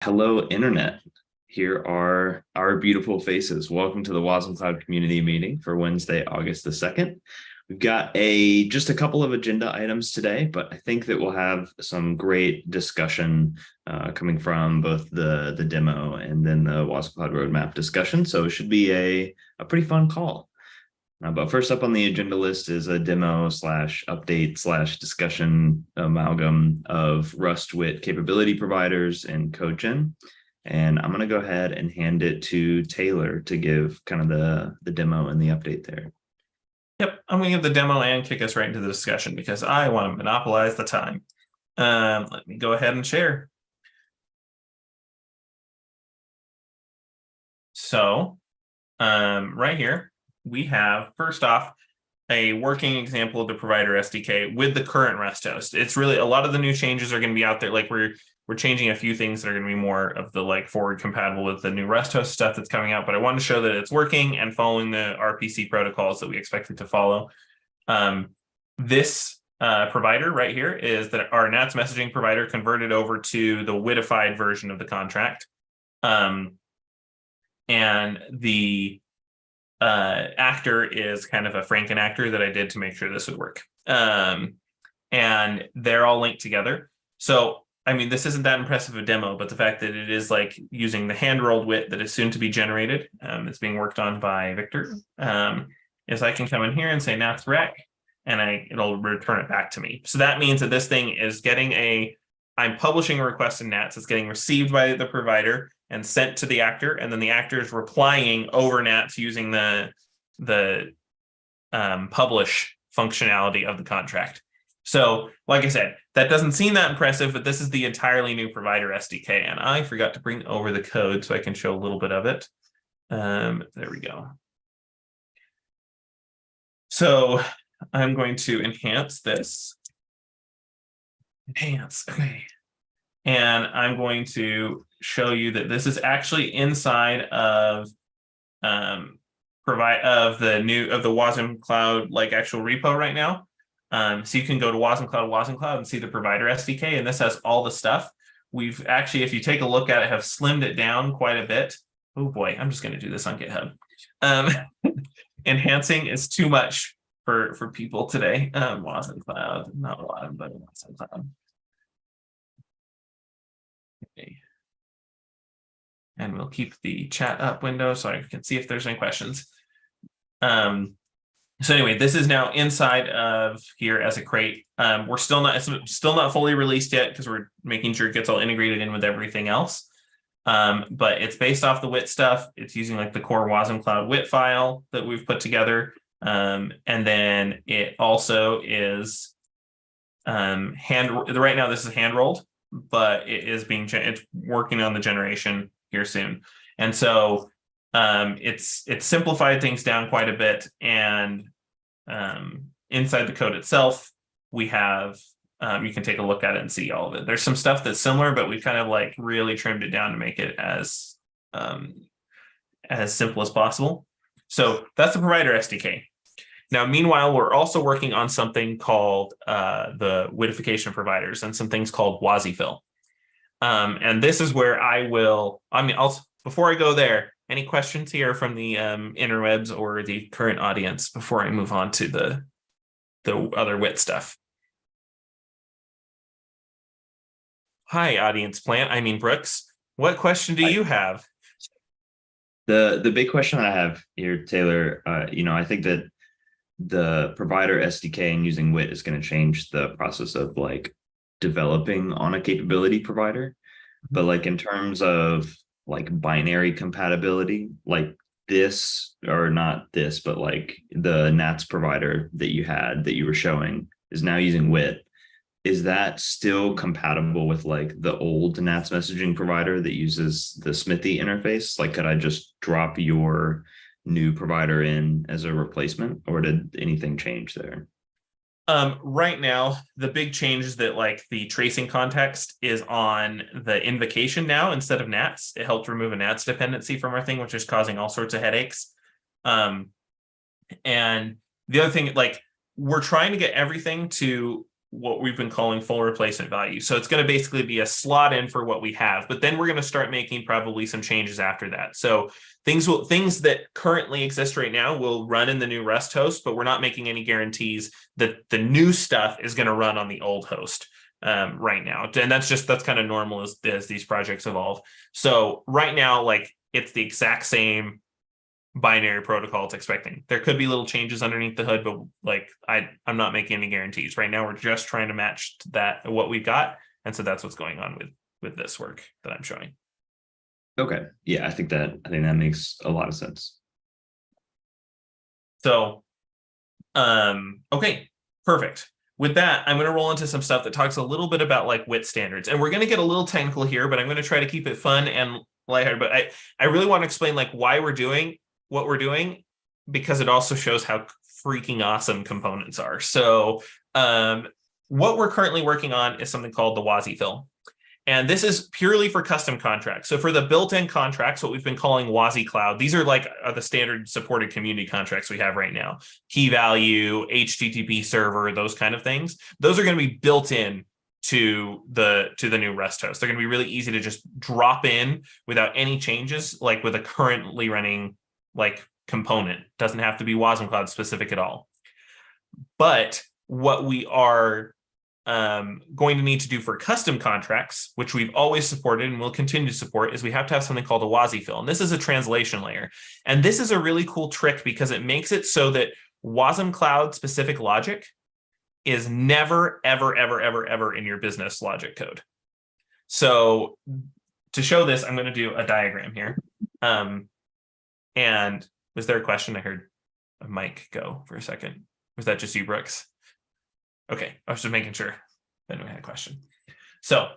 Hello, Internet. Here are our beautiful faces. Welcome to the wasmCloud community meeting for Wednesday, August the 2nd. We've got just a couple of agenda items today, but I think that we'll have some great discussion coming from both the demo and then the wasmCloud roadmap discussion. So it should be a pretty fun call. But first up on the agenda list is a demo slash update slash discussion amalgam of Rust with capability providers and CodeGen. And I'm going to go ahead and hand it to Taylor to give kind of the demo and the update there. Yep, I'm going to give the demo and kick us right into the discussion because I want to monopolize the time. Let me go ahead and share. So right here, we have, first off, a working example of the provider SDK with the current REST host. It's really a lot of the new changes are going to be out there. Like we're changing a few things that are going to be more of the like forward compatible with the new REST host stuff that's coming out. But I want to show that it's working and following the RPC protocols that we expect it to follow. This provider right here is that our NATS messaging provider converted over to the WITified version of the contract. And the actor is kind of a Franken actor that I did to make sure this would work. And they're all linked together. So, I mean, this isn't that impressive a demo, but the fact that it is like using the hand-rolled WIT that is soon to be generated, it's being worked on by Victor, is I can come in here and say nats rec, and it'll return it back to me. So that means that this thing is getting I'm publishing a request in nats, it's getting received by the provider and sent to the actor, and then the actor is replying over nats using the publish functionality of the contract. So, like I said, that doesn't seem that impressive, but this is the entirely new provider SDK, and I forgot to bring over the code so I can show a little bit of it. There we go. So I'm going to enhance this. Enhance, okay. And I'm going to show you that this is actually inside of the wasmCloud like actual repo right now. So you can go to wasmCloud and see the provider SDK, and this has all the stuff. We've actually, if you take a look at it, have slimmed it down quite a bit. Oh boy, I'm just going to do this on GitHub. Enhancing is too much for people today. wasmCloud, not a lot, but wasmCloud. Okay. And we'll keep the chat up window so I can see if there's any questions. So anyway, this is now inside of here as a crate. It's still not fully released yet because we're making sure it gets all integrated in with everything else. But it's based off the WIT stuff. It's using like the core wasmCloud WIT file that we've put together. And then it also is right now this is hand rolled, but it's working on the generation here soon. And so it's simplified things down quite a bit, and inside the code itself we have you can take a look at it and see all of it. There's some stuff that's similar, but we've kind of like really trimmed it down to make it as simple as possible. So that's the provider SDK. Now, meanwhile, we're also working on something called the WITification providers and some things called wasfill. And this is where before I go there, any questions here from the interwebs or the current audience before I move on to the other WIT stuff? Hi, audience Brooks. What question do you have? The big question I have here, Taylor, I think that the provider SDK and using WIT is going to change the process of like developing on a capability provider. But like in terms of like binary compatibility, like this or not this, but like the NATS provider that you were showing is now using WIT. Is that still compatible with like the old NATS messaging provider that uses the Smithy interface? Like, could I just drop your new provider in as a replacement, or did anything change there? Right now, the big change is that like the tracing context is on the invocation now instead of NATS. It helped remove a NATS dependency from our thing, which is causing all sorts of headaches. And the other thing, like we're trying to get everything to what we've been calling full replacement value. So it's going to basically be a slot in for what we have, but then we're going to start making probably some changes after that. So things that currently exist right now will run in the new Rust host, but we're not making any guarantees that the new stuff is going to run on the old host right now. And that's kind of normal as these projects evolve. So right now, like, it's the exact same binary protocol it's expecting. There could be little changes underneath the hood, but like I'm not making any guarantees. Right now, we're just trying to match that what we've got. And so that's what's going on with this work that I'm showing. Okay. Yeah, I think that makes a lot of sense. So okay, perfect. With that, I'm going to roll into some stuff that talks a little bit about like WIT standards. And we're going to get a little technical here, but I'm going to try to keep it fun and lighthearted. But I really want to explain like why we're doing what we're doing, because it also shows how freaking awesome components are. So what we're currently working on is something called the wasmCloud. And this is purely for custom contracts. So for the built-in contracts, what we've been calling wasmCloud, these are the standard supported community contracts we have right now. Key value, HTTP server, those kind of things. Those are going to be built in to the new Rust host. They're going to be really easy to just drop in without any changes, like with a currently running like component. Doesn't have to be wasmCloud specific at all. But what we are going to need to do for custom contracts, which we've always supported and will continue to support, is we have to have something called a wasmFill. And this is a translation layer. And this is a really cool trick because it makes it so that wasmCloud specific logic is never, ever, ever, ever, ever in your business logic code. So to show this, I'm going to do a diagram here. And was there a question? I heard a mic go for a second. Was that just you, Brooks? Okay, I was just making sure that we had a question. So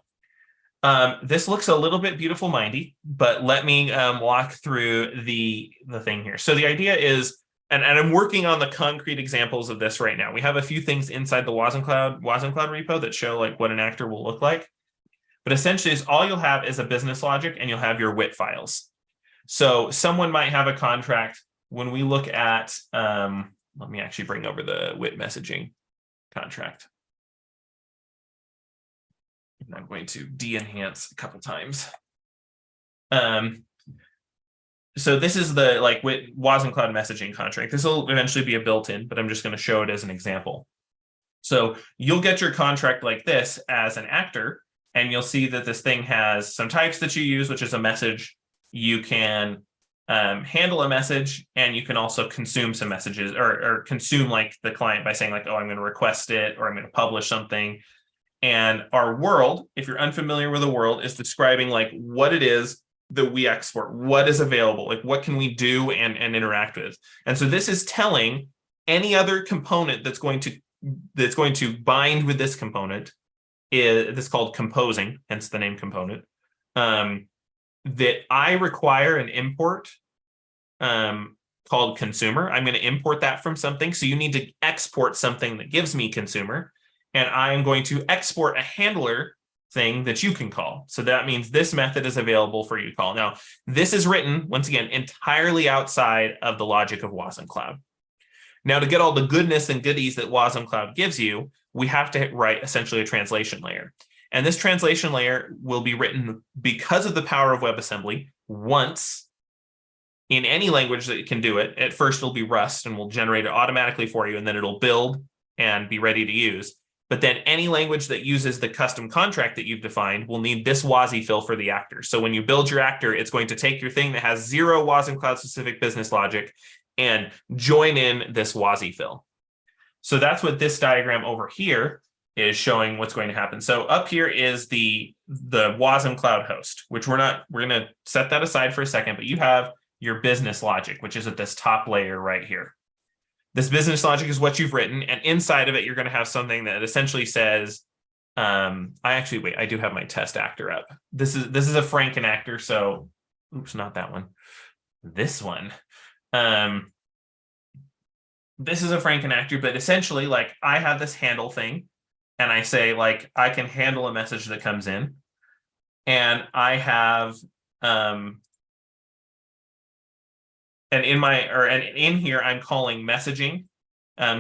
this looks a little bit beautiful mindy, but let me walk through the thing here. So the idea is, and I'm working on the concrete examples of this right now. We have a few things inside the wasmCloud repo that show like what an actor will look like. But essentially, all you'll have is a business logic and you'll have your WIT files. So someone might have a contract. When we look at, let me actually bring over the WIT messaging contract. And I'm going to de-enhance a couple times. So this is the like wasmCloud messaging contract. This will eventually be a built-in, but I'm just going to show it as an example. So you'll get your contract like this as an actor, and you'll see that this thing has some types that you use, which is a message. You can handle a message, and you can also consume some messages or consume like the client by saying like, oh, I'm going to request it, or I'm going to publish something. And our world, if you're unfamiliar with the world, is describing like what it is that we export, what is available, like what can we do and interact with. And so this is telling any other component that's going to bind with this component, is this called composing, hence the name component, that I require an import called consumer. I'm going to import that from something. So you need to export something that gives me consumer. And I'm going to export a handler thing that you can call. So that means this method is available for you to call. Now, this is written, once again, entirely outside of the logic of wasmCloud. Now, to get all the goodness and goodies that wasmCloud gives you, we have to write essentially a translation layer. And this translation layer will be written because of the power of WebAssembly once in any language that can do it. At first, it'll be Rust and will generate it automatically for you, and then it'll build and be ready to use. But then any language that uses the custom contract that you've defined will need this wasmFill for the actor. So when you build your actor, it's going to take your thing that has 0 wasmCloud specific business logic and join in this wasmFill. So that's what this diagram over here is showing what's going to happen. So up here is the wasmCloud host, which we're going to set that aside for a second, but you have your business logic, which is at this top layer right here. This business logic is what you've written, and inside of it, you're going to have something that essentially says, I do have my test actor up. This is a Franken actor, so oops, not that one. This one. This is a Franken actor, but essentially, like, I have this handle thing, and I say, like, I can handle a message that comes in, and I have and in here I'm calling messaging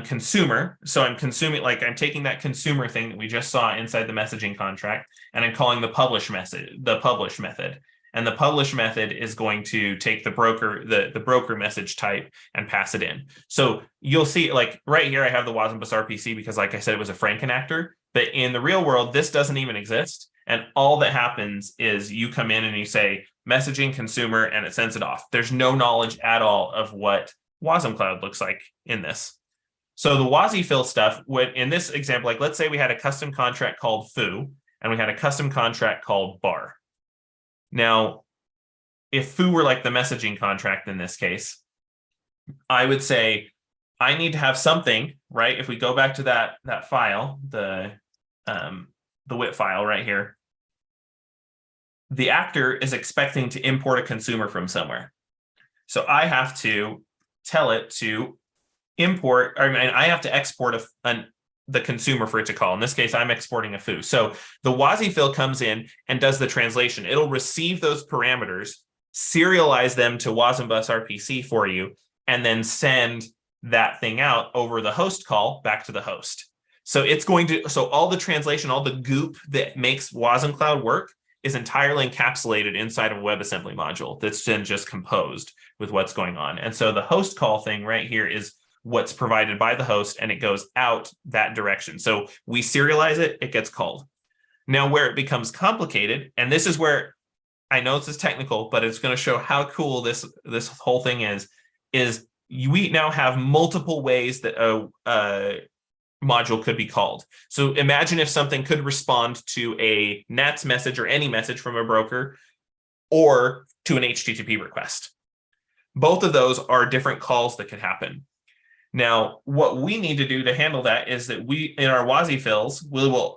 consumer. So I'm consuming, like I'm taking that consumer thing that we just saw inside the messaging contract, and I'm calling the publish method. And the publish method is going to take the broker message type and pass it in. So you'll see, like right here, I have the wasmBus RPC because, like I said, it was a frankenactor. But in the real world, this doesn't even exist. And all that happens is you come in and you say messaging consumer, and it sends it off. There's no knowledge at all of what wasmCloud looks like in this. So the WasfiL stuff would, in this example, like let's say we had a custom contract called foo, and we had a custom contract called bar. Now, if foo were like the messaging contract in this case, I would say I need to have something, right? If we go back to that file, the WIT file right here, the actor is expecting to import a consumer from somewhere. So I have to tell it to import, I mean, I have to export the consumer for it to call. In this case, I'm exporting a foo. So the wasmFill comes in and does the translation. It'll receive those parameters, serialize them to wasmBus RPC for you, and then send that thing out over the host call back to the host. So it's going to, so all the translation, all the goop that makes wasmCloud work is entirely encapsulated inside of a WebAssembly module that's then just composed with what's going on. And so the host call thing right here is what's provided by the host, and it goes out that direction. So we serialize it, it gets called. Now where it becomes complicated, and this is where I know this is technical, but it's going to show how cool this whole thing is we now have multiple ways that a module could be called. So imagine if something could respond to a NATS message or any message from a broker, or to an HTTP request. Both of those are different calls that could happen. Now, what we need to do to handle that is that we, in our wasmFills,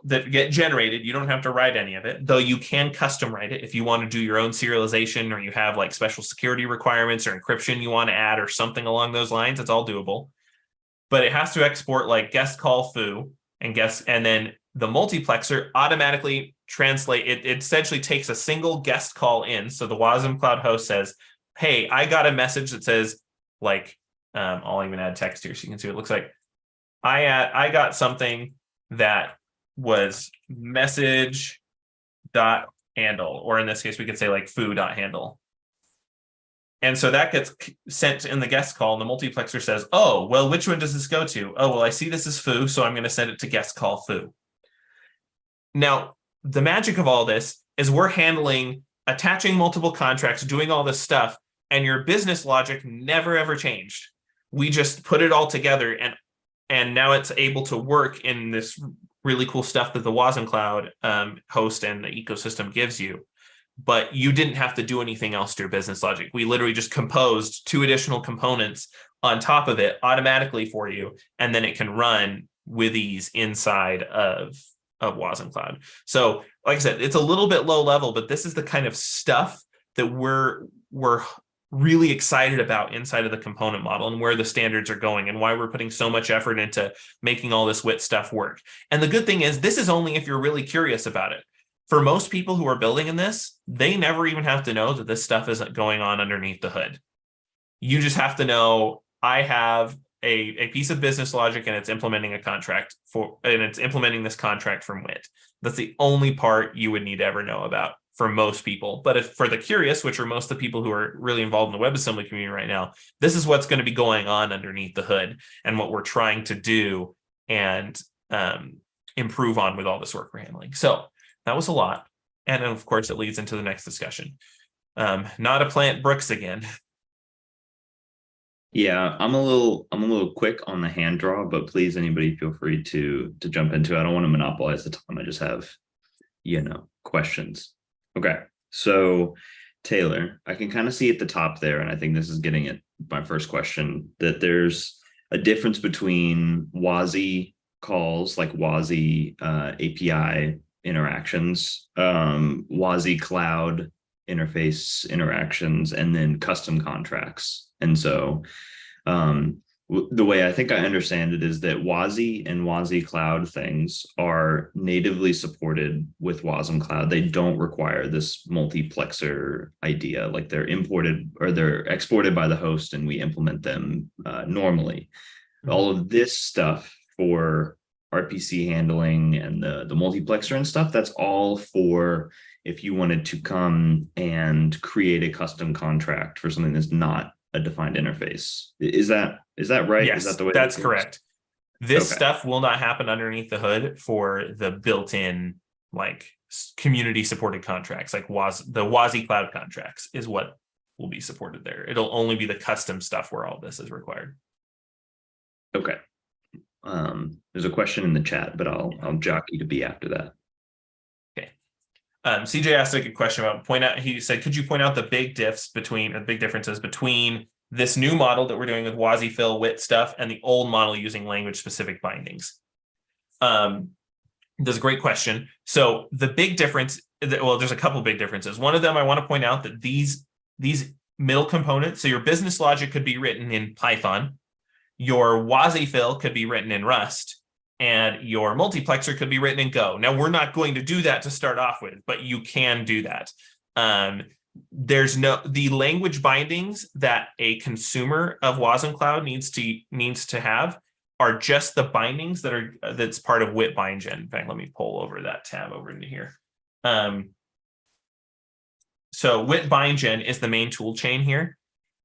that get generated, you don't have to write any of it, though you can custom write it if you want to do your own serialization, or you have like special security requirements or encryption you want to add or something along those lines. It's all doable. But it has to export like guest call foo and then the multiplexer automatically translate it. It essentially takes a single guest call in. So the wasmCloud host says, hey, I got a message that says like, I'll even add text here so you can see what it looks like. I got something that was message.handle, or in this case, we could say like foo.handle. And so that gets sent in the guest call, and the multiplexer says, oh, well, which one does this go to? Oh, well, I see this is foo, so I'm going to send it to guest call foo. Now, the magic of all this is we're handling attaching multiple contracts, doing all this stuff, and your business logic never, ever changed. We just put it all together, and now it's able to work in this really cool stuff that the wasmCloud host and the ecosystem gives you. But you didn't have to do anything else to your business logic. We literally just composed 2 additional components on top of it automatically for you, and then it can run with ease inside of wasmCloud. So like I said, it's a little bit low level, but this is the kind of stuff that we're really excited about inside of the component model, and where the standards are going, and why we're putting so much effort into making all this WIT stuff work. And the good thing is, this is only if you're really curious about it. For most people who are building in this, they never even have to know that this stuff isn't going on underneath the hood. You just have to know, I have a piece of business logic, and it's implementing a contract and it's implementing this contract from WIT. That's the only part you would need to ever know about for most people. But if for the curious, which are most of the people who are really involved in the WebAssembly community right now, this is what's going to be going on underneath the hood, and what we're trying to do and improve on with all this work we're handling. So that was a lot. And then, of course, it leads into the next discussion. Not a plant Brooks again. Yeah, I'm a little quick on the hand draw, but please, anybody feel free to jump into it. I don't want to monopolize the time. I just have, questions. Okay, so Taylor, I can kind of see at the top there, and I think this is getting at my first question, that there's a difference between WASI calls, like WASI API interactions, wasmCloud interface interactions, and then custom contracts. And so the way I think I understand it is that WASI and wasmCloud things are natively supported with wasmCloud. They don't require this multiplexer idea, like they're imported or they're exported by the host and we implement them normally. All of this stuff for RPC handling and the multiplexer and stuff, that's all for if you wanted to come and create a custom contract for something that's not a defined interface. Is that right? Yes, Is that the way that's that works? correct. This Okay. stuff will not happen underneath the hood for the built-in like community supported contracts, like the wasmCloud contracts is what will be supported there. It'll only be the custom stuff where all this is required. Okay. There's a question in the chat, but I'll jockey to be after that. Okay. CJ asked a good question about he said, could you point out the big differences between this new model that we're doing with wasmFill wit stuff and the old model using language specific bindings? That's a great question. So the big difference, well, there's a couple big differences. One of them, I want to point out that these middle components, so your business logic could be written in Python, your wasmFill could be written in Rust, and your multiplexer could be written in Go. Now, we're not going to do that to start off with, but you can do that. The language bindings that a consumer of wasmCloud needs to have are just the bindings that's part of wit bindgen. In fact, let me pull over that tab over into here. So wit bindgen is the main tool chain here,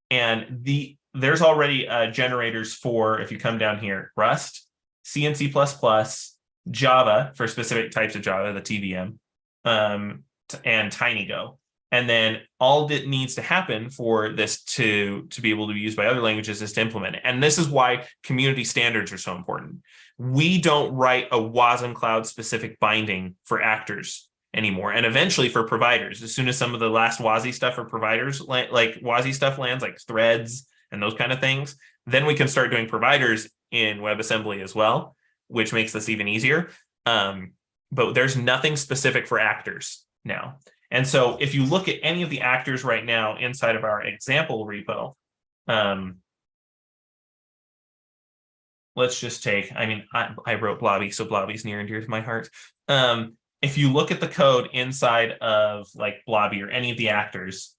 and there's already generators for, if you come down here, Rust, C and C++, Java for specific types of Java, the TVM, and TinyGo. And then all that needs to happen for this to be able to be used by other languages is to implement it. And this is why community standards are so important. We don't write a wasmCloud specific binding for actors anymore, and eventually for providers. As soon as some of the last WASI stuff for providers, like WASI stuff lands, like threads and those kind of things, then we can start doing providers in WebAssembly as well, which makes this even easier. But there's nothing specific for actors now. And so if you look at any of the actors right now inside of our example repo, let's just take, I wrote Blobby, so Blobby's near and dear to my heart. If you look at the code inside of like Blobby or any of the actors,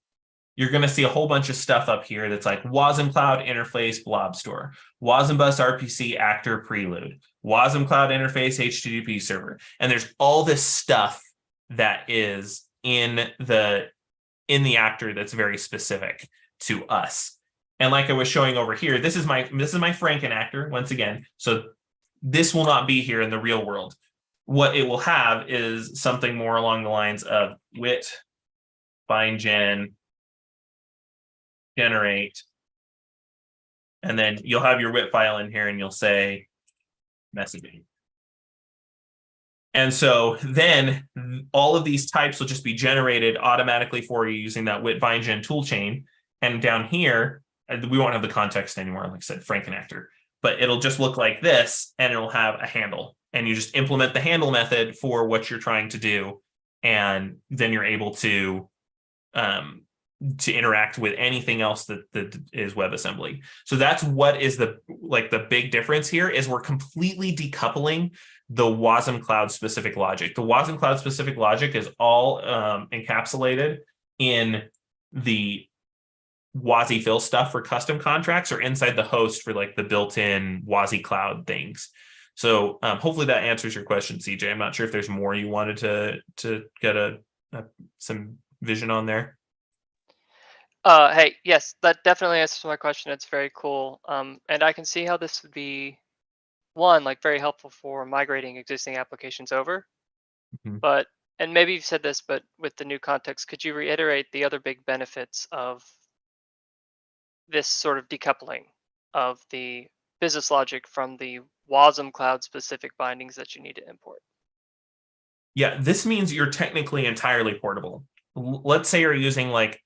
you're going to see a whole bunch of stuff up here that's like wasmCloud interface blob store, wasmbus RPC actor prelude, wasmCloud interface HTTP server. And there's all this stuff that is in the actor that's very specific to us. And like I was showing over here, this is my Franken actor once again. So this will not be here in the real world. What it will have is something more along the lines of wit bindgen generate, and then you'll have your wit file in here and you'll say messaging. And so then all of these types will just be generated automatically for you using that wit bindgen toolchain. And down here, we won't have the context anymore, like I said, Franken actor, but it'll just look like this and it'll have a handle. And you just implement the handle method for what you're trying to do. And then you're able to interact with anything else that is WebAssembly. So that's what is the big difference here is we're completely decoupling the wasmCloud specific logic. The wasmCloud specific logic is all encapsulated in the wasmFill stuff for custom contracts or inside the host for like the built-in wasmCloud things. So hopefully that answers your question, CJ. I'm not sure if there's more you wanted to get some vision on there. Hey, yes, that definitely answers my question. It's very cool. And I can see how this would be like very helpful for migrating existing applications over. Mm-hmm. But, and maybe you've said this, but with the new context, could you reiterate the other big benefits of this sort of decoupling of the business logic from the wasmCloud specific bindings that you need to import? Yeah, this means you're technically entirely portable. Let's say you're using like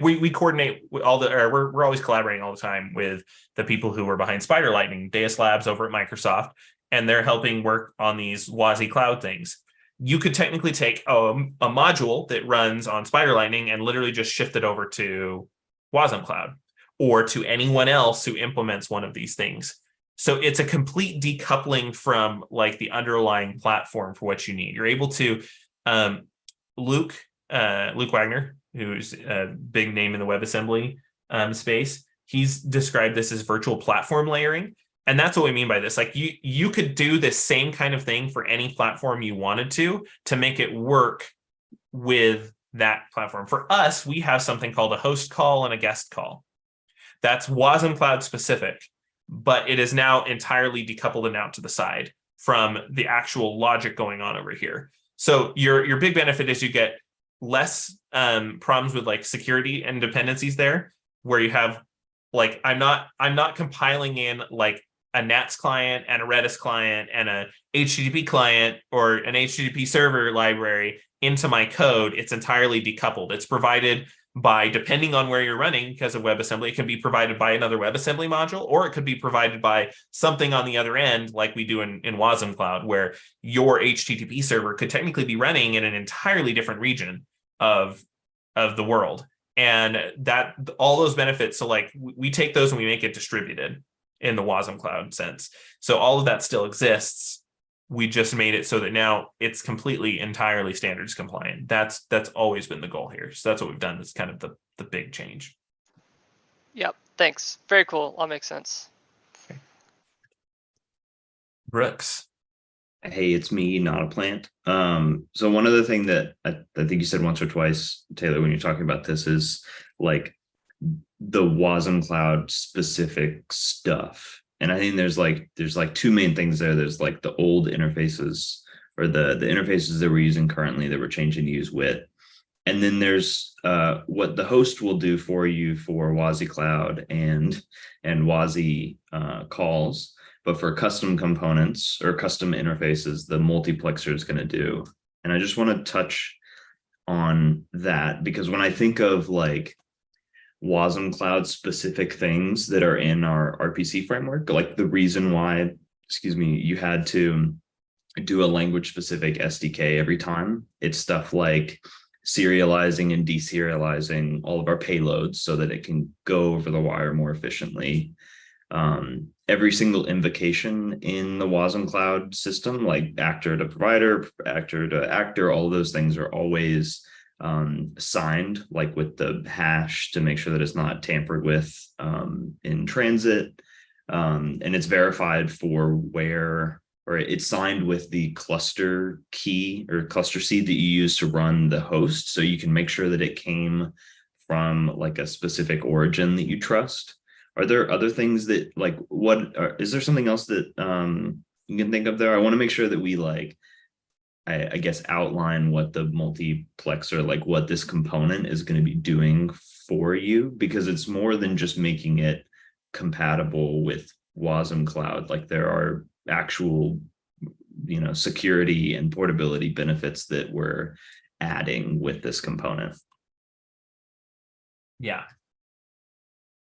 we coordinate with we're always collaborating all the time with the people who are behind Spider Lightning, Deus Labs over at Microsoft, and they're helping work on these wasmCloud things. You could technically take a module that runs on Spider Lightning and literally just shift it over to wasmCloud or to anyone else who implements one of these things. So it's a complete decoupling from like the underlying platform for what you need. You're able to, Luke Wagner, who's a big name in the WebAssembly space, he's described this as virtual platform layering. And that's what we mean by this. Like you could do this same kind of thing for any platform you wanted to make it work with that platform. For us, we have something called a host call and a guest call. That's wasmCloud specific, but it is now entirely decoupled and out to the side from the actual logic going on over here. So your big benefit is you get less problems with like security and dependencies there, where you have like I'm not compiling in like a NATS client and a Redis client and a HTTP client or an HTTP server library into my code. It's entirely decoupled. It's provided by, depending on where you're running, because of WebAssembly, it can be provided by another WebAssembly module, or it could be provided by something on the other end, like we do in wasmCloud, where your HTTP server could technically be running in an entirely different region of the world. And that all those benefits, so like we take those and we make it distributed in the wasmCloud sense. So all of that still exists. We just made it so that now it's completely entirely standards compliant. That's always been the goal here. So that's what we've done. That's kind of the big change. Yep. Thanks. Very cool. All makes sense. Okay. Brooks. Hey, it's me, not a plant. So one other thing that I think you said once or twice, Taylor, when you're talking about this is like the wasmCloud specific stuff. And I think there's like two main things there. There's like the old interfaces, or the interfaces that we're using currently that we're changing to use WIT. And then there's what the host will do for you for wasmCloud and WASI calls. But for custom components or custom interfaces, the multiplexer is going to do. And I just want to touch on that, because when I think of like wasmCloud specific things that are in our RPC framework, like the reason why, you had to do a language specific SDK every time, it's stuff like serializing and deserializing all of our payloads so that it can go over the wire more efficiently. Every single invocation in the wasmCloud system, like actor to provider, actor to actor, all of those things are always signed, like with the hash, to make sure that it's not tampered with in transit. And it's verified for where, or it's signed with the cluster key or cluster seed that you use to run the host. So you can make sure that it came from like a specific origin that you trust. Are there other things that like, is there something else that you can think of there? I want to make sure that we like, I guess, outline what the multiplexer, like what this component is going to be doing for you, because it's more than just making it compatible with wasmCloud. Like there are actual, security and portability benefits that we're adding with this component. Yeah.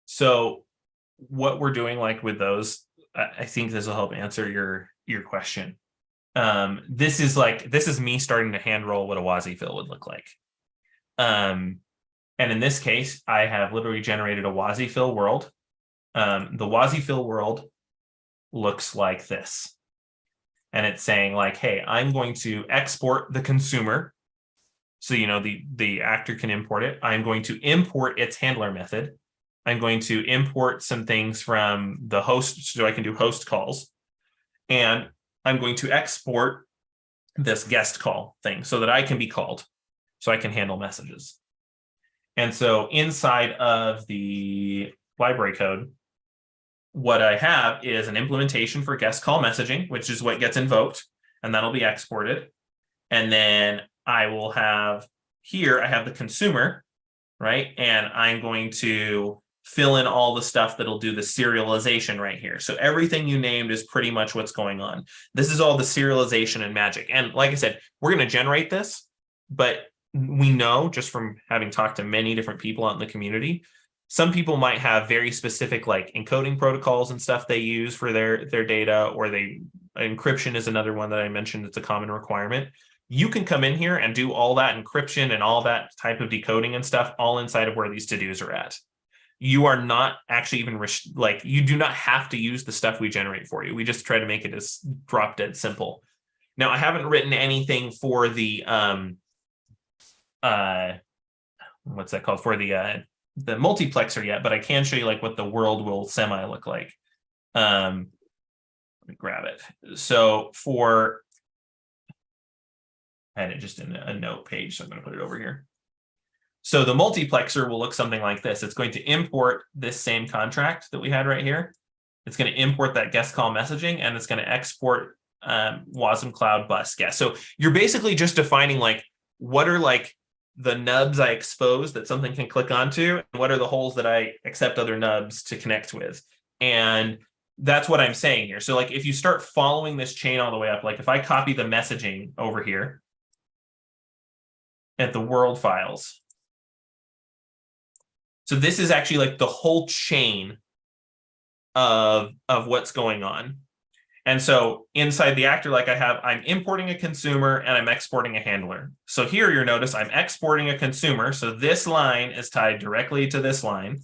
So what we're doing, like with those, I think this will help answer your question. This is me starting to hand roll what a WASI fill would look like. And in this case, I have literally generated a WASI fill world. The WASI fill world looks like this. And it's saying like, hey, I'm going to export the consumer. So, the actor can import it. I'm going to import its handler method. I'm going to import some things from the host so I can do host calls. And I'm going to export this guest call thing so that I can be called, so I can handle messages. And so inside of the library code, what I have is an implementation for guest call messaging, which is what gets invoked, and that'll be exported. And then I will have here, I have the consumer, right? And I'm going to fill in all the stuff that'll do the serialization right here. So everything you named is pretty much what's going on. This is all the serialization and magic. And like I said, we're going to generate this, but we know just from having talked to many different people out in the community, some people might have very specific like encoding protocols and stuff they use for their data, or encryption is another one that I mentioned. It's a common requirement. You can come in here and do all that encryption and all that type of decoding and stuff all inside of where these to-dos are at. You are not actually even you do not have to use the stuff we generate for you. We just try to make it as drop dead simple. Now, I haven't written anything for the what's that called, for the multiplexer yet, but I can show you like what the world will semi look like. Let me grab it. So I had it just in a note page, so I'm going to put it over here. So the multiplexer will look something like this. It's going to import this same contract that we had right here. It's going to import that guest call messaging, and it's going to export wasmCloud bus guest. So you're basically just defining like what are like the nubs I expose that something can click onto, and what are the holes that I accept other nubs to connect with. And that's what I'm saying here. So like if you start following this chain all the way up, like if I copy the messaging over here at the world files. So this is actually like the whole chain of what's going on. And so inside the actor, like I'm importing a consumer and I'm exporting a handler. So here you'll notice I'm exporting a consumer. So this line is tied directly to this line.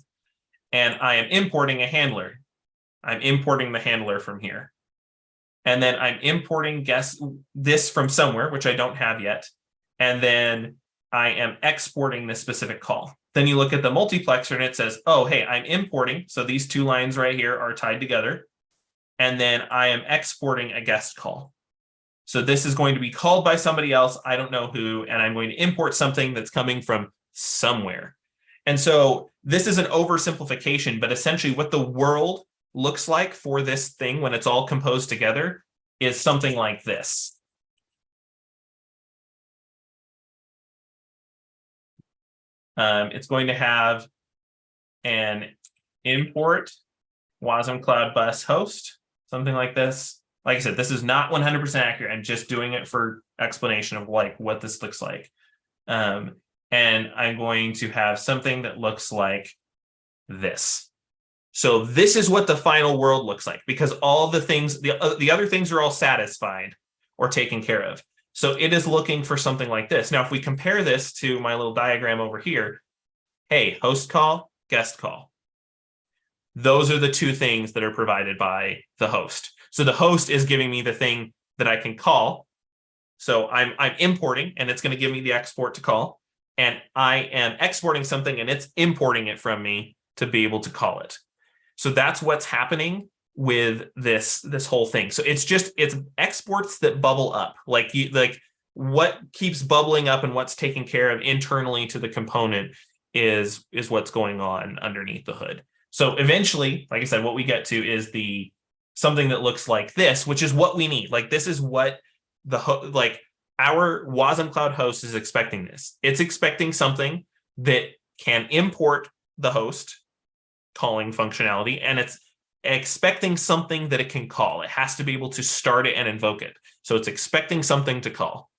And I am importing a handler. I'm importing the handler from here. And then I'm importing this from somewhere, which I don't have yet. And then I am exporting this specific call. Then you look at the multiplexer and it says, oh, hey, I'm importing. So these two lines right here are tied together. And then I am exporting a guest call. So this is going to be called by somebody else. I don't know who, and I'm going to import something that's coming from somewhere. And so this is an oversimplification, but essentially what the world looks like for this thing when it's all composed together is something like this. It's going to have an import wasmCloud bus host, something like this. Like I said, this is not 100% accurate. I'm just doing it for explanation of like what this looks like. And I'm going to have something that looks like this. So this is what the final world looks like, because all the things, the other things are all satisfied or taken care of. So it is looking for something like this. Now, if we compare this to my little diagram over here, hey, host call, guest call. Those are the two things that are provided by the host. So the host is giving me the thing that I can call. So I'm importing, and it's going to give me the export to call. And I am exporting something, and it's importing it from me to be able to call it. So that's what's happening with this whole thing. So it's exports that bubble up, like what keeps bubbling up and what's taken care of internally to the component is what's going on underneath the hood. So eventually, like I said, what we get to is something that looks like this, which is what we need. Like this is what our wasmCloud host is expecting this. It's expecting something that can import the host calling functionality, and it's expecting something that it can call. It has to be able to start it and invoke it. So it's expecting something to call.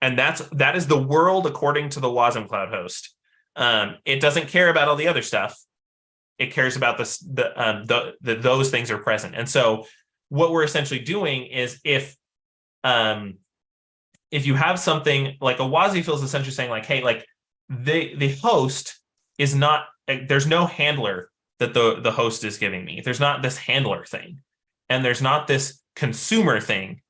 And that is the world according to the wasmCloud host. It doesn't care about all the other stuff. It cares about those things are present. And so what we're essentially doing is if you have something like a WASI is essentially saying like, hey, like the host is not, there's no handler that the host is giving me. There's not this handler thing. And there's not this consumer thing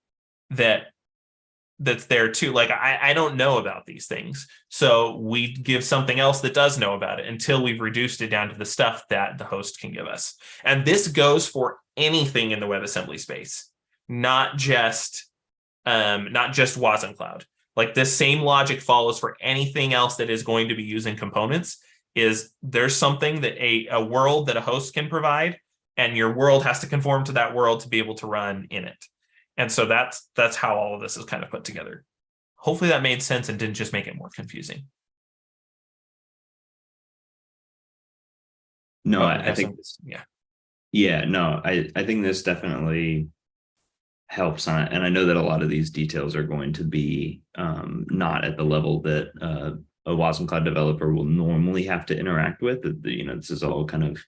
that's there too. Like I don't know about these things. So we give something else that does know about it until we've reduced it down to the stuff that the host can give us. And this goes for anything in the WebAssembly space, not just wasmCloud. Like this same logic follows for anything else that is going to be using components. Is there's something that a world that a host can provide, and your world has to conform to that world to be able to run in it. And so that's how all of this is kind of put together. Hopefully that made sense and didn't just make it more confusing. No, I think I think this definitely helps on it. And I know that a lot of these details are going to be not at the level that a wasmCloud developer will normally have to interact with. This is all kind of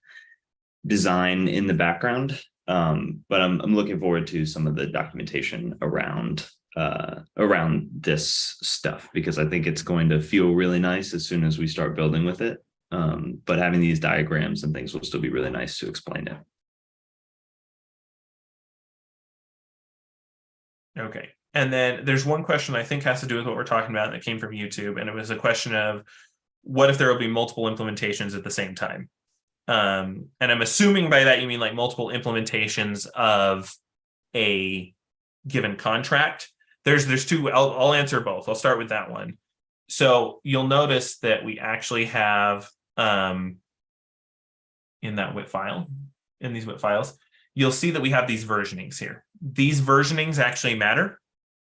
design in the background. But I'm looking forward to some of the documentation around this stuff, because I think it's going to feel really nice as soon as we start building with it. But having these diagrams and things will still be really nice to explain it. Okay. And then there's one question I think has to do with what we're talking about that came from YouTube. And it was a question of what if there will be multiple implementations at the same time? And I'm assuming by that you mean like multiple implementations of a given contract. There's two. I'll answer both. I'll start with that one. So you'll notice that we actually have in that WIT file, in these WIT files, you'll see that we have these versionings here. These versionings actually matter,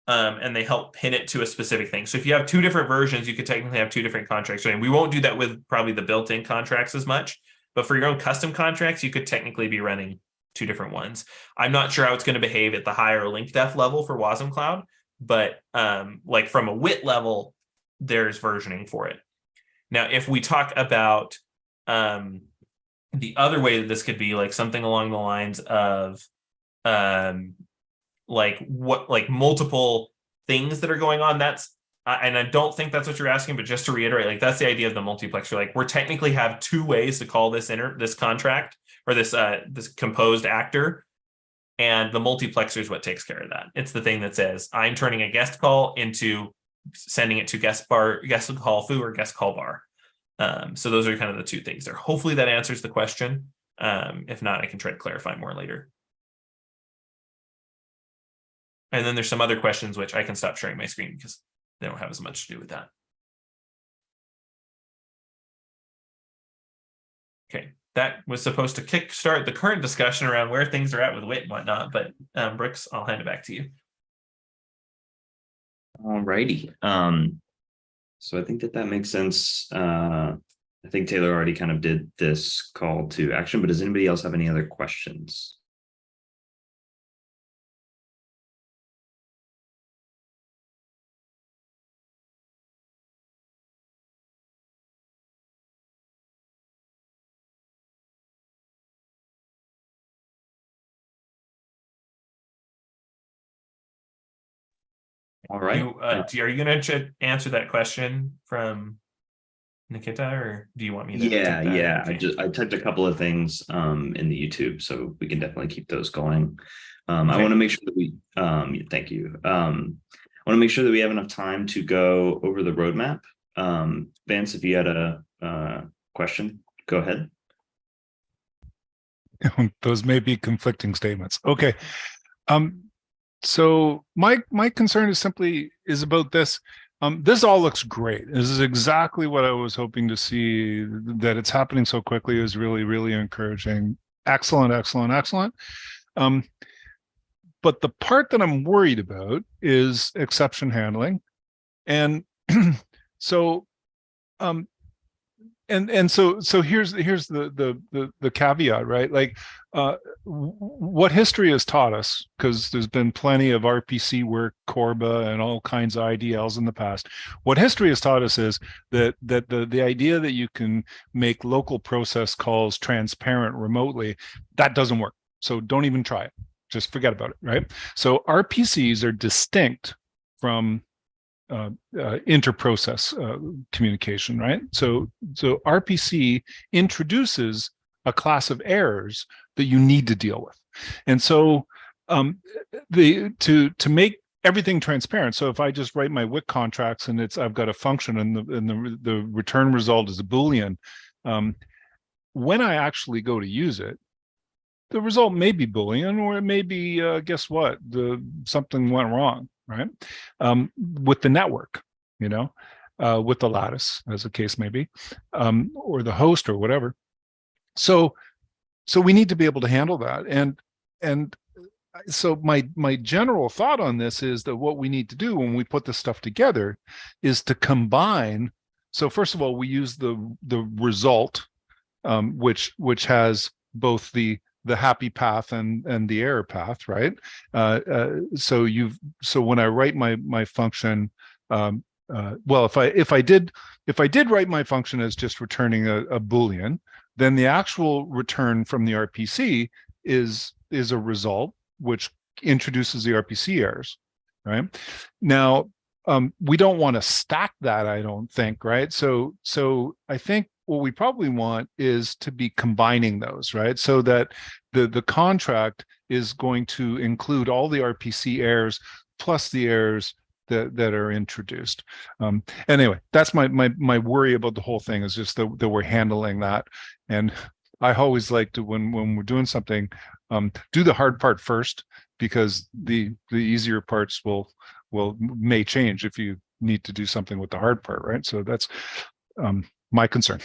and they help pin it to a specific thing. So if you have two different versions, you could technically have two different contracts. And we won't do that with probably the built-in contracts as much, but for your own custom contracts, you could technically be running two different ones. I'm not sure how it's going to behave at the higher link def level for wasmCloud, but like from a WIT level, there's versioning for it. Now, if we talk about the other way that this could be, like something along the lines of like multiple things that are going on, that's and I don't think that's what you're asking, but just to reiterate, like that's the idea of the multiplexer. Like we're technically have two ways to call this this contract or this composed actor, and the multiplexer is what takes care of that. It's the thing that says I'm turning a guest call into sending it to guest call foo or guest call bar. So those are kind of the two things there. Hopefully that answers the question. If not, I can try to clarify more later. And then there's some other questions which I can stop sharing my screen because they don't have as much to do with that. Okay, that was supposed to kickstart the current discussion around where things are at with WIT and whatnot, but Brooks, I'll hand it back to you. All righty. So I think that makes sense. I think Taylor already kind of did this call to action, but does anybody else have any other questions? All right. Are you going to answer that question from Nikita, or do you want me to? Yeah. Okay. I typed a couple of things in the YouTube, so we can definitely keep those going. I Okay. want to make sure that we thank you. I want to make sure that we have enough time to go over the roadmap. Vance, if you had a question, go ahead. Those may be conflicting statements. Okay. So my concern is about this. This all looks great. This is exactly what I was hoping to see. That it's happening so quickly is really, really encouraging. Excellent. But the part that I'm worried about is exception handling. And so so here's the caveat, right? Like what history has taught us, because there's been plenty of RPC work, Corba, and all kinds of IDLs in the past. What history has taught us is that the idea that you can make local process calls transparent remotely, that doesn't work. So don't even try it. Just forget about it, right? So RPCs are distinct from inter-process communication, right? So RPC introduces a class of errors that you need to deal with, and so to make everything transparent. So if I just write my WIC contracts and I've got a function and the return result is a Boolean, when I actually go to use it, the result may be Boolean, or it may be guess what, something went wrong. Right, with the network, with the lattice, as the case may be, or the host or whatever. So we need to be able to handle that. And so my general thought on this is that what we need to do when we put this stuff together is to combine. So first of all, we use the result, which has both the happy path and the error path, right? So when I write my function, well, if I did write my function as just returning a Boolean, then the actual return from the RPC is a result which introduces the RPC errors, right? Now, we don't want to stack that, I don't think, right? So I think what we probably want is to be combining those, right? So that the contract is going to include all the RPC errors plus the errors that are introduced. Anyway, that's my worry about the whole thing, is just that we're handling that. And I always like to, when we're doing something, do the hard part first, because the easier parts may change if you need to do something with the hard part, right? So that's my concern.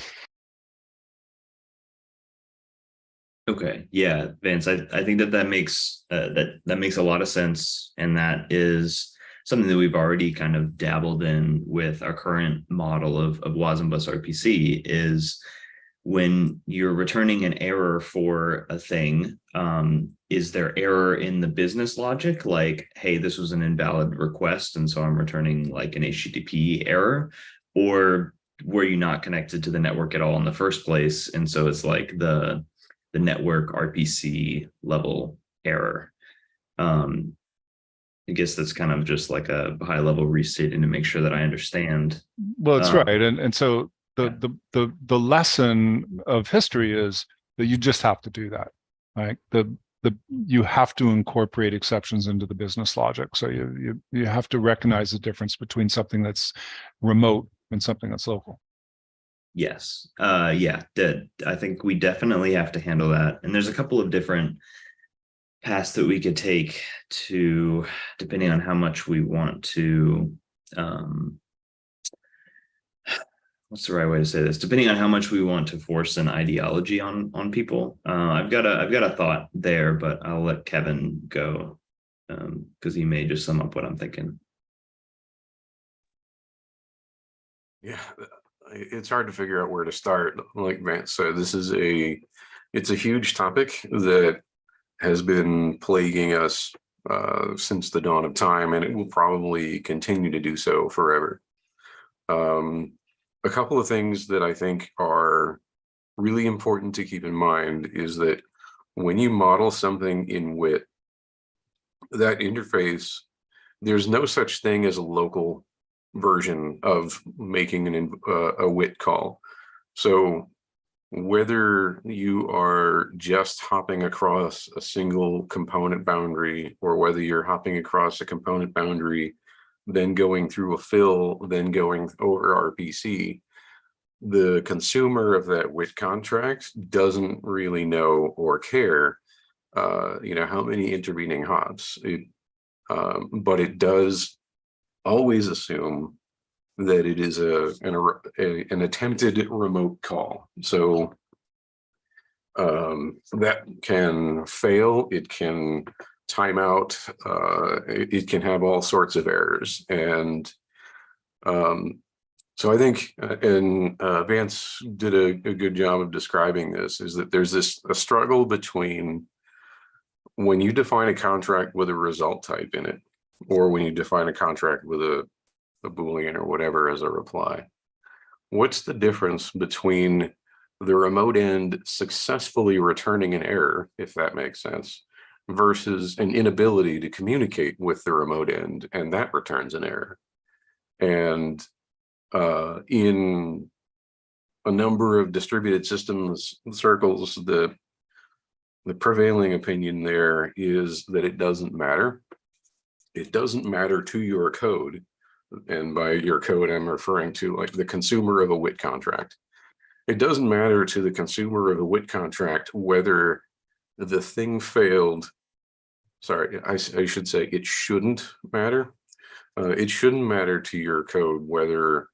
Okay, yeah, Vince, I think that makes that makes a lot of sense, and that is something that we've already kind of dabbled in with our current model of wasmBus RPC. Is when you're returning an error for a thing, is there error in the business logic? Like, hey, this was an invalid request, and so I'm returning like an HTTP error, or were you not connected to the network at all in the first place, and so it's like the network RPC level error. I guess that's kind of just like a high level restating to make sure that I understand. Well, that's right, and so the lesson of history is that you just have to do that, right? You have to incorporate exceptions into the business logic. So you have to recognize the difference between something that's remote and something that's local. Yes. Yeah, I think we definitely have to handle that. And there's a couple of different paths that we could take to, depending on how much we want to, what's the right way to say this? Depending on how much we want to force an ideology on people. I've got a thought there, but I'll let Kevin go because he may just sum up what I'm thinking. Yeah, it's hard to figure out where to start. Like Vance said, it's a huge topic that has been plaguing us since the dawn of time, and it will probably continue to do so forever. A couple of things that I think are really important to keep in mind is that when you model something in WIT, that interface, there's no such thing as a local version of making a WIT call. So whether you are just hopping across a single component boundary, or whether you're hopping across a component boundary, then going through a fill, then going over RPC, the consumer of that WIT contract doesn't really know or care, how many intervening hops. But it does always assume that it is an attempted remote call. So that can fail, it can time out, it can have all sorts of errors. And so I think, and Vance did a good job of describing this, is that there's a struggle between when you define a contract with a result type in it, or when you define a contract with a Boolean or whatever as a reply. What's the difference between the remote end successfully returning an error, if that makes sense, versus an inability to communicate with the remote end, and that returns an error? And in a number of distributed systems circles, the prevailing opinion there is that it doesn't matter. It doesn't matter to your code. And by your code, I'm referring to like the consumer of a WIT contract. It doesn't matter to the consumer of a WIT contract whether the thing failed. Sorry, I should say it shouldn't matter. It shouldn't matter to your code whether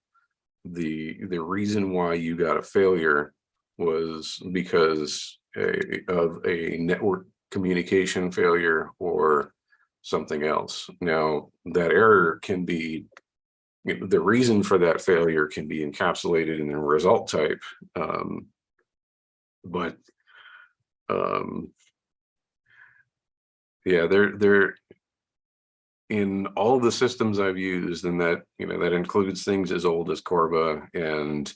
the reason why you got a failure was because of a network communication failure or something else. Now, that error can be, the reason for that failure can be encapsulated in a result type, but yeah, they're in all the systems I've used, and that that includes things as old as Corba and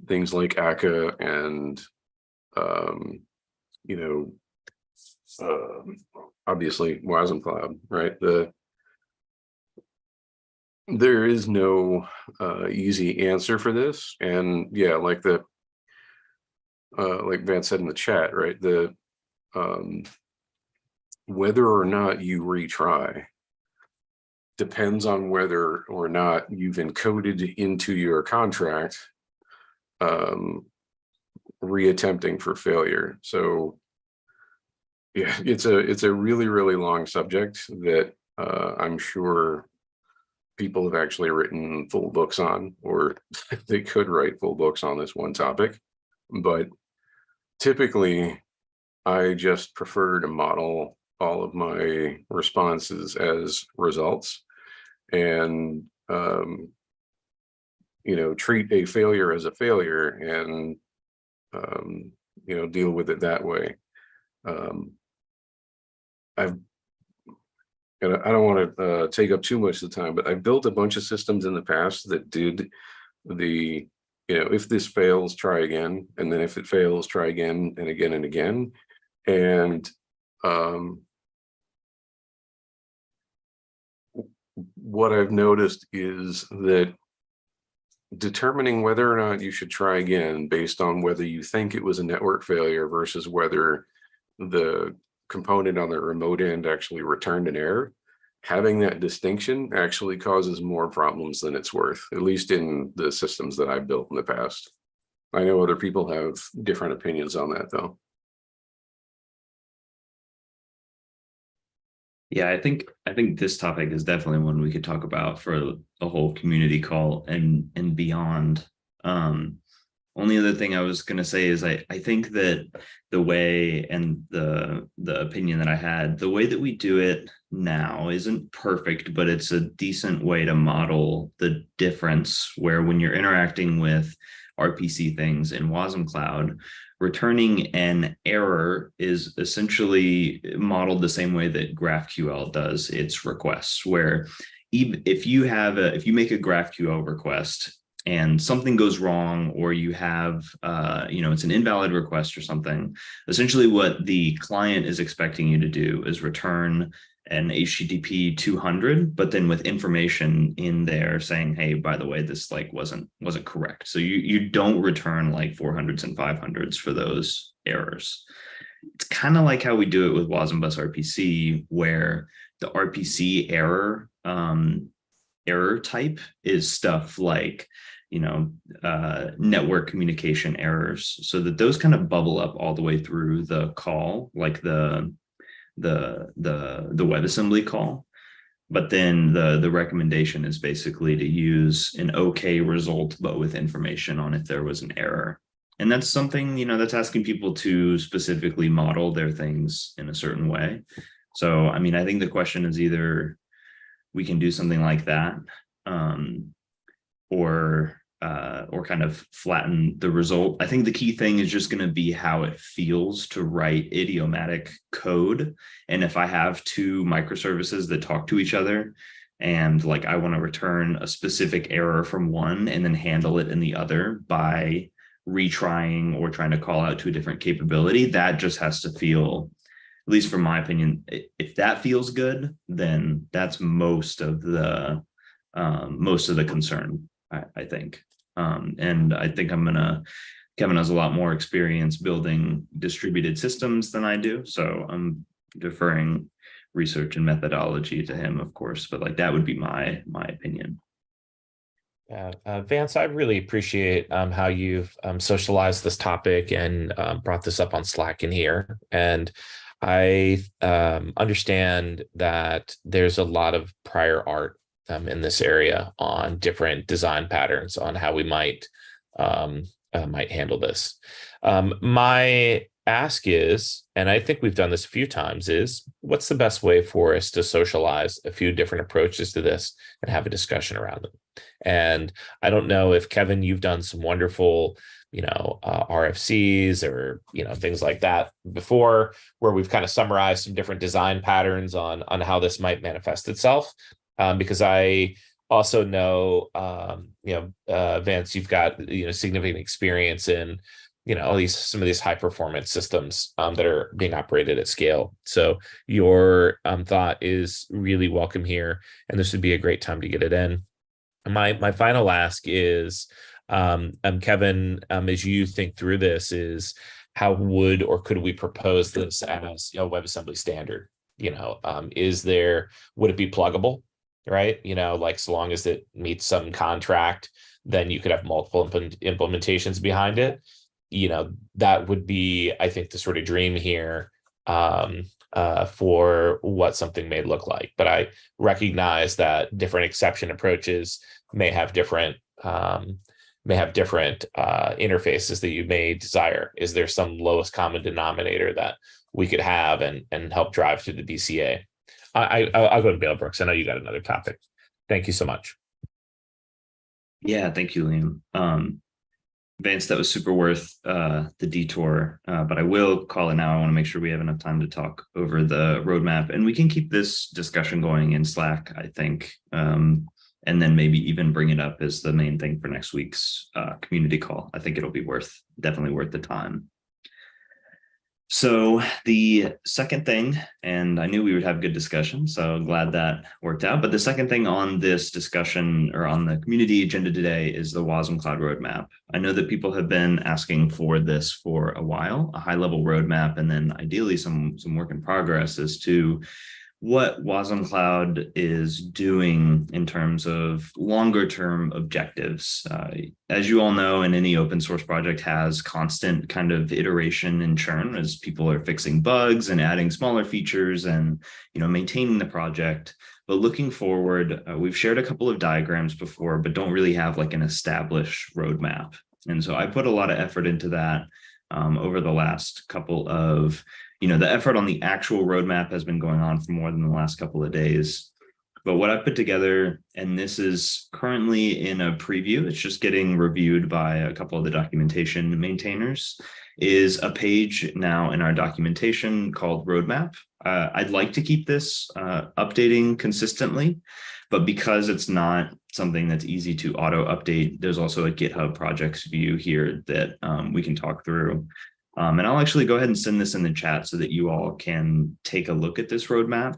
things like Akka and obviously wasmCloud, right? There is no easy answer for this, and yeah, like Vance said in the chat, right? Whether or not you retry depends on whether or not you've encoded into your contract reattempting for failure. So Yeah, it's a really, really long subject that I'm sure people have actually written full books on, or they could write full books on this one topic. But typically, I just prefer to model all of my responses as results, and treat a failure as a failure, and deal with it that way. Um, I've and I don't want to take up too much of the time, but I've built a bunch of systems in the past that did the, if this fails, try again, and then if it fails, try again and again and again. And what I've noticed is that determining whether or not you should try again based on whether you think it was a network failure versus whether the component on the remote end actually returned an error, having that distinction actually causes more problems than it's worth, at least in the systems that I've built in the past. I know other people have different opinions on that, though. Yeah, I think this topic is definitely one we could talk about for a whole community call and beyond. Only other thing I was gonna say is I think that the way and the opinion that I had, the way that we do it now isn't perfect, but it's a decent way to model the difference where when you're interacting with RPC things in wasmCloud, returning an error is essentially modeled the same way that GraphQL does its requests, where even if you make a GraphQL request and something goes wrong, or you have it's an invalid request or something, essentially what the client is expecting you to do is return an HTTP 200, but then with information in there saying, hey, by the way, this wasn't correct. So you don't return like 400s and 500s for those errors. It's kind of like how we do it with WasmBus RPC, where the RPC error type is stuff like network communication errors, so that those kind of bubble up all the way through the call, like the WebAssembly call. But then the recommendation is basically to use an okay result, but with information on if there was an error. And that's something, that's asking people to specifically model their things in a certain way. So, I mean, I think the question is either we can do something like that, or kind of flatten the result. I think the key thing is just going to be how it feels to write idiomatic code. And if I have two microservices that talk to each other, and like I want to return a specific error from one and then handle it in the other by retrying or trying to call out to a different capability, that just has to feel, at least from my opinion, if that feels good, then that's most of the concern, I think. And I think Kevin has a lot more experience building distributed systems than I do, so I'm deferring research and methodology to him, of course, but like that would be my opinion. Yeah, Vance, I really appreciate how you've socialized this topic and brought this up on Slack in here. And I understand that there's a lot of prior art in this area on different design patterns on how we might handle this. My ask is, and I think we've done this a few times, is what's the best way for us to socialize a few different approaches to this and have a discussion around them? And I don't know if, Kevin, you've done some wonderful RFCs or things like that before, where we've kind of summarized some different design patterns on how this might manifest itself. Because I also know, Vance, you've got significant experience in some of these high performance systems that are being operated at scale. So your thought is really welcome here, and this would be a great time to get it in. My final ask is, Kevin, as you think through this, is how would or could we propose this as WebAssembly standard? Would it be pluggable? Right? Like so long as it meets some contract, then you could have multiple implementations behind it. That would be, I think, the sort of dream here. for what something may look like. But I recognize that different exception approaches may have different interfaces that you may desire. Is there some lowest common denominator that we could have and help drive through the DCA? I'll go to Bill Brooks. I know you got another topic. Thank you so much. Yeah, thank you, Liam. Vance, that was super worth the detour, but I will call it now. I want to make sure we have enough time to talk over the roadmap, and we can keep this discussion going in Slack, I think, and then maybe even bring it up as the main thing for next week's community call. I think it'll be definitely worth the time. So the second thing, and I knew we would have good discussion, so glad that worked out. But the second thing on this discussion or on the community agenda today is the wasmCloud roadmap. I know that people have been asking for this for a while, a high-level roadmap, and then ideally some work in progress as to what wasmCloud is doing in terms of longer term objectives. As you all know, and any open source project has constant kind of iteration and churn as people are fixing bugs and adding smaller features and maintaining the project. But looking forward, we've shared a couple of diagrams before, but don't really have like an established roadmap. And so I put a lot of effort into that over the last couple of the effort on the actual roadmap has been going on for more than the last couple of days. But what I've put together, and this is currently in a preview, it's just getting reviewed by a couple of the documentation maintainers, is a page now in our documentation called Roadmap. I'd like to keep this updating consistently, but because it's not something that's easy to auto update, there's also a GitHub projects view here that we can talk through. And I'll actually go ahead and send this in the chat so that you all can take a look at this roadmap.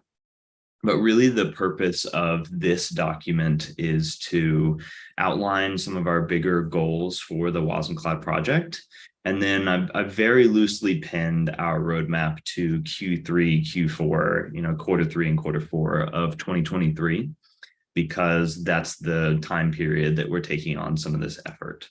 But really the purpose of this document is to outline some of our bigger goals for the wasmCloud project. And then I've very loosely pinned our roadmap to Q3, Q4, quarter 3 and quarter 4 of 2023, because that's the time period that we're taking on some of this effort.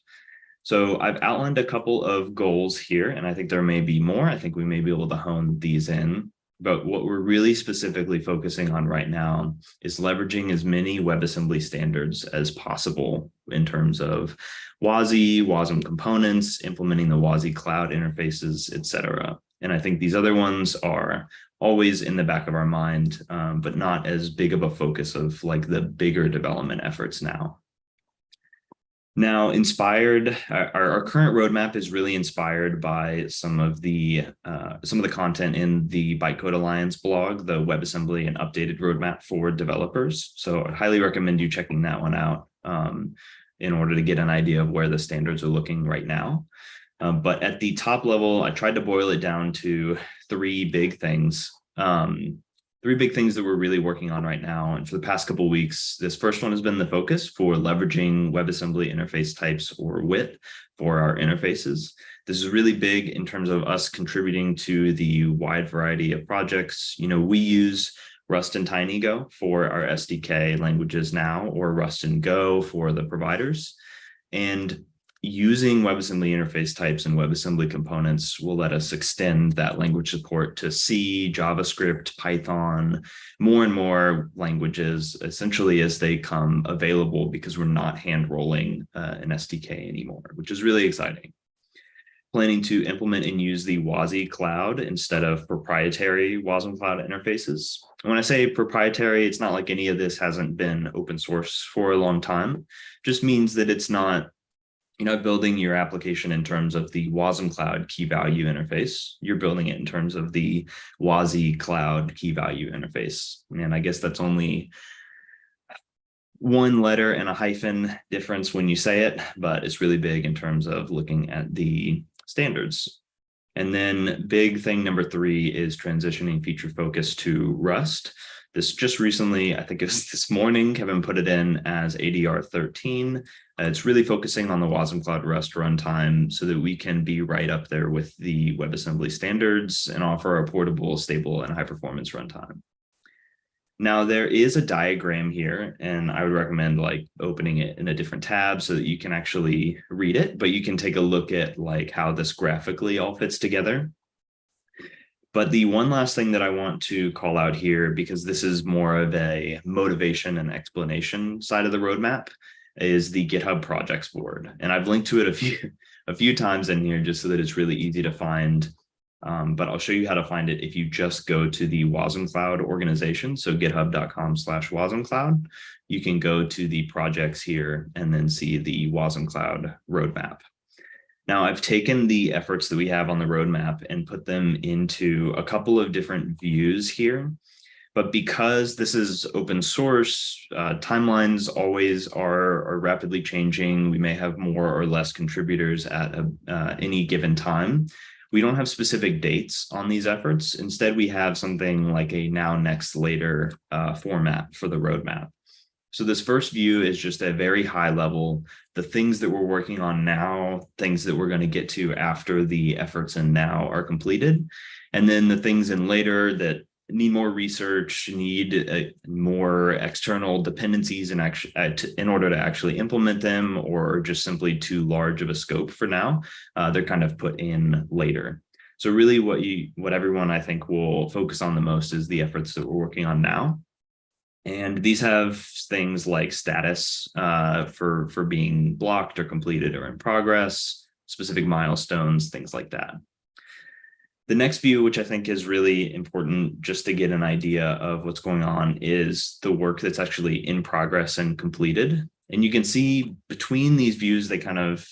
So I've outlined a couple of goals here, and I think there may be more. I think we may be able to hone these in. But what we're really specifically focusing on right now is leveraging as many WebAssembly standards as possible in terms of WASM components, implementing the wasmCloud interfaces, etc. And I think these other ones are always in the back of our mind, but not as big of a focus of like the bigger development efforts now. Now, our current roadmap is really inspired by some of the content in the Bytecode Alliance blog, the WebAssembly and updated roadmap for developers. So I highly recommend you checking that one out in order to get an idea of where the standards are looking right now. But at the top level, I tried to boil it down to three big things. Three big things that we're really working on right now. And for the past couple of weeks, this first one has been the focus for leveraging WebAssembly interface types, or WIT, for our interfaces. This is really big in terms of us contributing to the wide variety of projects. We use Rust and TinyGo for our SDK languages now, or Rust and Go for the providers. And using WebAssembly interface types and WebAssembly components will let us extend that language support to C, JavaScript, Python, more and more languages, essentially as they come available, because we're not hand-rolling an SDK anymore, which is really exciting. Planning to implement and use the wasmCloud instead of proprietary wasmCloud interfaces. And when I say proprietary, it's not like any of this hasn't been open source for a long time. It just means that it's not building your application in terms of the wasmCloud key value interface. You're building it in terms of the wasmCloud key value interface. And I guess that's only one letter and a hyphen difference when you say it, but it's really big in terms of looking at the standards. And then big thing number 3 is transitioning feature focus to Rust. This just recently, I think it was this morning, Kevin put it in as ADR 13. It's really focusing on the wasmCloud Rust runtime so that we can be right up there with the WebAssembly standards and offer a portable, stable, and high-performance runtime. Now, there is a diagram here, and I would recommend opening it in a different tab so that you can actually read it, but you can take a look at how this graphically all fits together. But the one last thing that I want to call out here, because this is more of a motivation and explanation side of the roadmap, is the GitHub projects board. And I've linked to it a few times in here just so that it's really easy to find. But I'll show you how to find it if you just go to the wasmCloud organization. So github.com/wasmCloud. You can go to the projects here and then see the wasmCloud roadmap. Now, I've taken the efforts that we have on the roadmap and put them into a couple of different views here. But because this is open source, timelines always are rapidly changing. We may have more or less contributors at any given time. We don't have specific dates on these efforts. Instead, we have something like a now, next, later format for the roadmap. So this first view is just a very high level, the things that we're working on now, things that we're going to get to after the efforts in now are completed. And then the things in later that need more research, need more external dependencies in order to actually implement them, or just simply too large of a scope for now, they're kind of put in later. So really what everyone I think will focus on the most is the efforts that we're working on now. And these have things like status for being blocked or completed or in progress, specific milestones, things like that. The next view, which I think is really important just to get an idea of what's going on, is the work that's actually in progress and completed. And you can see between these views, they kind of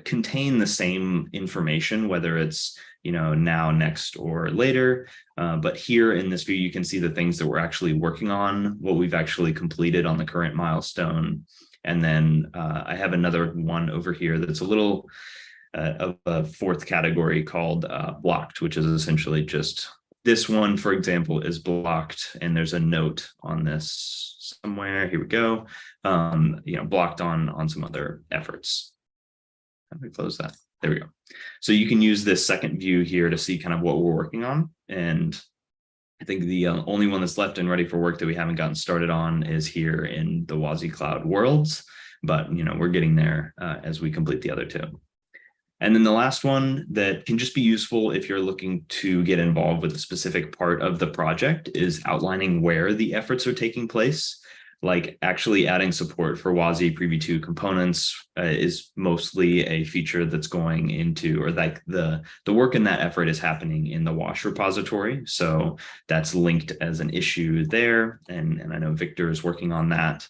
contain the same information, whether it's now, next, or later. But here in this view, you can see the things that we're actually working on, what we've actually completed on the current milestone. And then I have another one over here that's a little of a fourth category called blocked, which is essentially just this one, for example, is blocked. And there's a note on this somewhere. Here we go. Blocked on some other efforts. How do we close that? There we go. So you can use this second view here to see kind of what we're working on. And I think the only one that's left and ready for work that we haven't gotten started on is here in the wasmCloud worlds. But we're getting there as we complete the other two. And then the last one that can just be useful if you're looking to get involved with a specific part of the project is outlining where the efforts are taking place. Like actually adding support for WASI Preview 2 components is mostly a feature that's going into, or like the work in that effort is happening in the WASH repository. So that's linked as an issue there. And I know Victor is working on that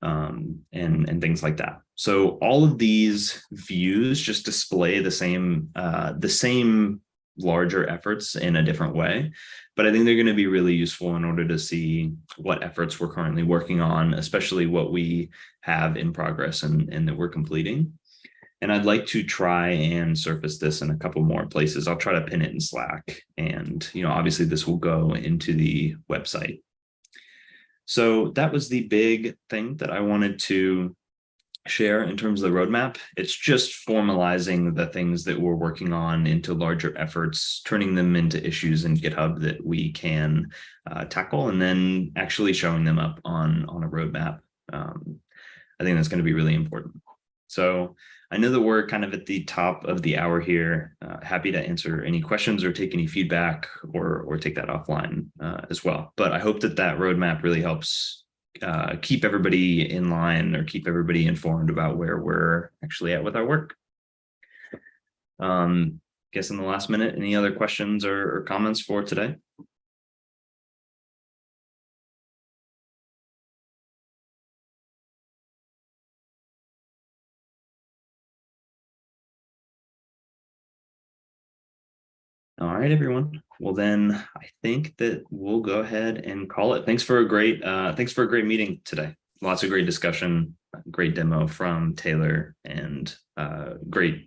and things like that. So all of these views just display the same larger efforts in a different way. But I think they're going to be really useful in order to see what efforts we're currently working on, especially what we have in progress and that we're completing. And I'd like to try and surface this in a couple more places. I'll try to pin it in Slack. And, obviously this will go into the website. So that was the big thing that I wanted to share in terms of the roadmap. It's just formalizing the things that we're working on into larger efforts, turning them into issues in GitHub that we can tackle, and then actually showing them up on a roadmap. I think that's going to be really important. So I know that we're kind of at the top of the hour here. Happy to answer any questions or take any feedback or take that offline as well. But I hope that roadmap really helps keep everybody in line or keep everybody informed about where we're actually at with our work. Guess in the last minute, any other questions or comments for today? All right, everyone. Well, then I think that we'll go ahead and call it. Thanks for a great meeting today. Lots of great discussion, great demo from Taylor, and great